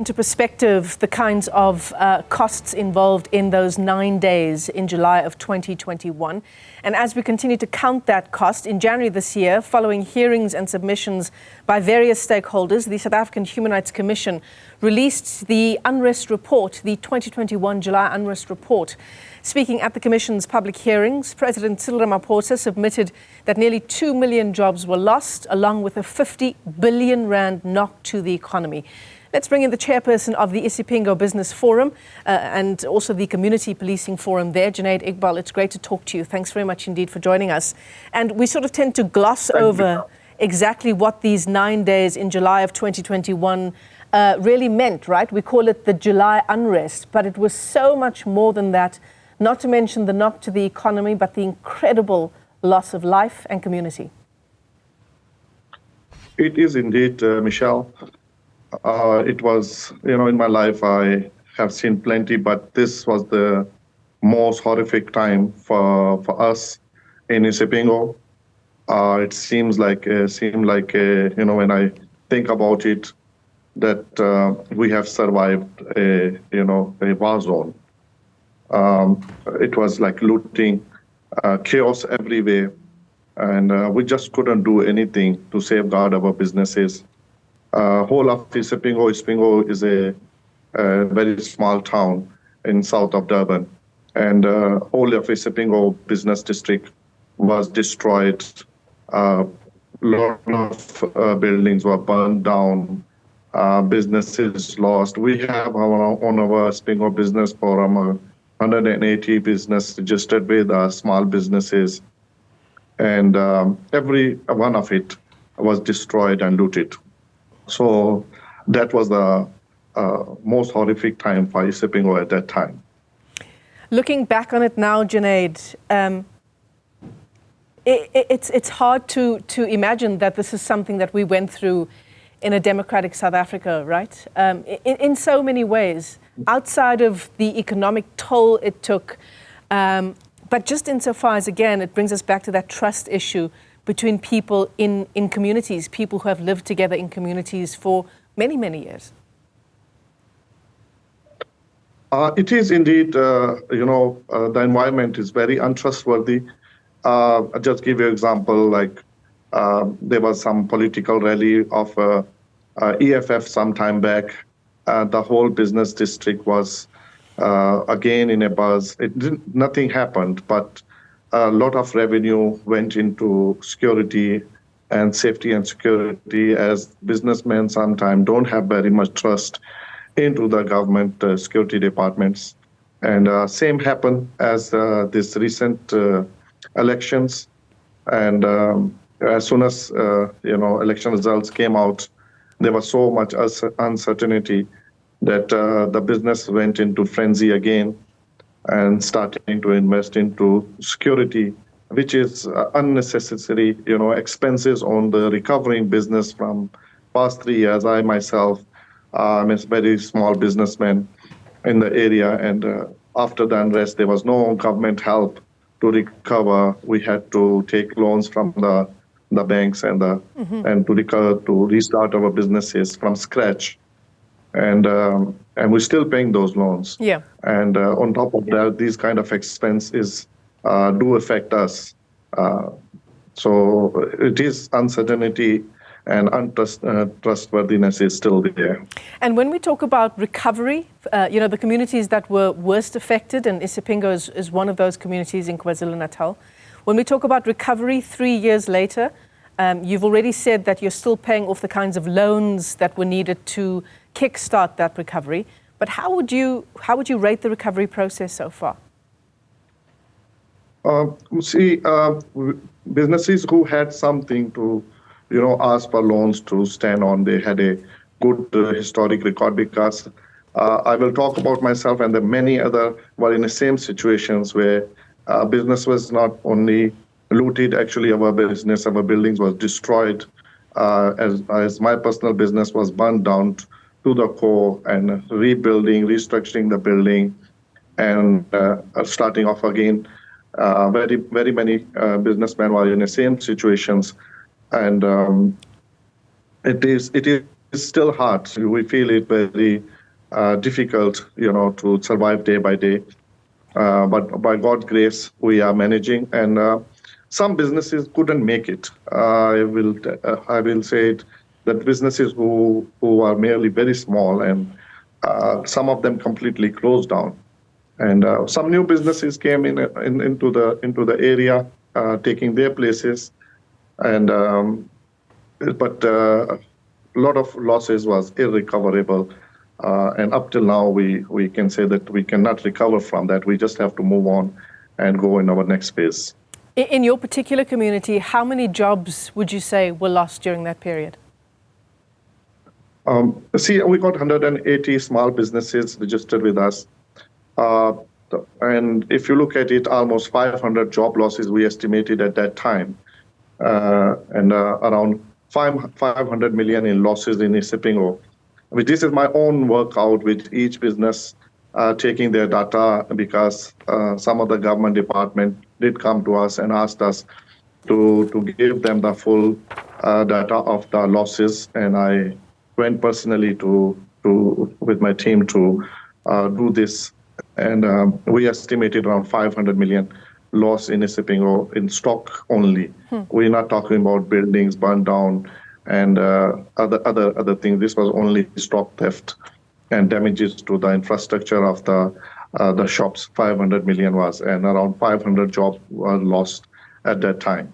Into perspective, the kinds of costs involved in those 9 days in July of 2021. And as we continue to count that cost, in January this year, following hearings and submissions by various stakeholders, the South African Human Rights Commission released the Unrest report, the 2021 July Unrest report. Speaking at the Commission's public hearings, President Cyril Ramaphosa submitted that nearly 2 million jobs were lost, along with a 50 billion rand knock to the economy. Let's bring in the chairperson of the Isipingo Business Forum and also the Community Policing Forum there, Junaid. Iqbal, it's great to talk to you. Thanks very much indeed for joining us. And we sort of tend to gloss over exactly what these 9 days in July of 2021 really meant, right? We call it the July Unrest, but it was so much more than that, not to mention the knock to the economy, but the incredible loss of life and community. It is indeed, Michelle. It was, in my life, I have seen plenty, but this was the most horrific time for us in Isipingo. It seemed like, when I think about it, that we have survived a war zone. It was like looting, chaos everywhere, and we just couldn't do anything to safeguard our businesses. Whole of Isipingo is a very small town in south of Durban, and whole of Isipingo business district was destroyed. Lot of buildings were burned down, businesses lost. We have on our Isipingo Business Forum 180 business registered with small businesses, and every one of it was destroyed and looted. So that was the most horrific time for Isipingo at that time. Looking back on it now, Junaid, it's hard to imagine that this is something that we went through in a democratic South Africa, right? In so many ways, outside of the economic toll it took, but just insofar as, again, it brings us back to that trust issue between people in communities, people who have lived together in communities for many, many years. It is indeed, the environment is very untrustworthy. I'll just give you an example, like there was some political rally of EFF some time back. The whole business district was again in a buzz. Nothing happened, but a lot of revenue went into security and safety and security, as businessmen sometimes don't have very much trust into the government security departments. And same happened as this recent elections. And as soon as election results came out, there was so much uncertainty that the business went into frenzy again and starting to invest into security, which is unnecessary, expenses on the recovering business from past 3 years. I myself am a very small businessman in the area, and after the unrest, there was no government help to recover. We had to take loans from the banks and and to restart our businesses from scratch. And we're still paying those loans. Yeah. And on top of that, these kind of expenses do affect us. So it is uncertainty and untrustworthiness is still there. And when we talk about recovery, the communities that were worst affected, and Isipingo is one of those communities in KwaZulu-Natal. When we talk about recovery 3 years later, you've already said that you're still paying off the kinds of loans that were needed to kickstart that recovery. But how would you rate the recovery process so far? Businesses who had something to, ask for loans to stand on, they had a good historic record, because I will talk about myself, and the many other were in the same situations where business was not only looted, actually our buildings was destroyed, as my personal business was burned down to the core, and rebuilding, restructuring the building, and starting off again. Very many businessmen were in the same situations, and it is still hard. We feel it very difficult, to survive day by day. But by God's grace, we are managing, and some businesses couldn't make it. I will say it, that businesses who are merely very small, and some of them completely closed down, and some new businesses came into the area, taking their places, and but a lot of losses was irrecoverable. And up till now, we can say that we cannot recover from that. We just have to move on and go in our next phase. In your particular community, how many jobs would you say were lost during that period? We got 180 small businesses registered with us. And if you look at it, almost 500 job losses we estimated at that time. And around 500 million in losses in Isipingo. This is my own workout with each business taking their data, because some of the government department did come to us and asked us to give them the full data of the losses. And I went personally with my team to do this. And we estimated around 500 million loss in Isipingo in stock only. We're not talking about buildings burned down and other things. This was only stock theft and damages to the infrastructure of the shops. 500 million was, and around 500 jobs were lost at that time.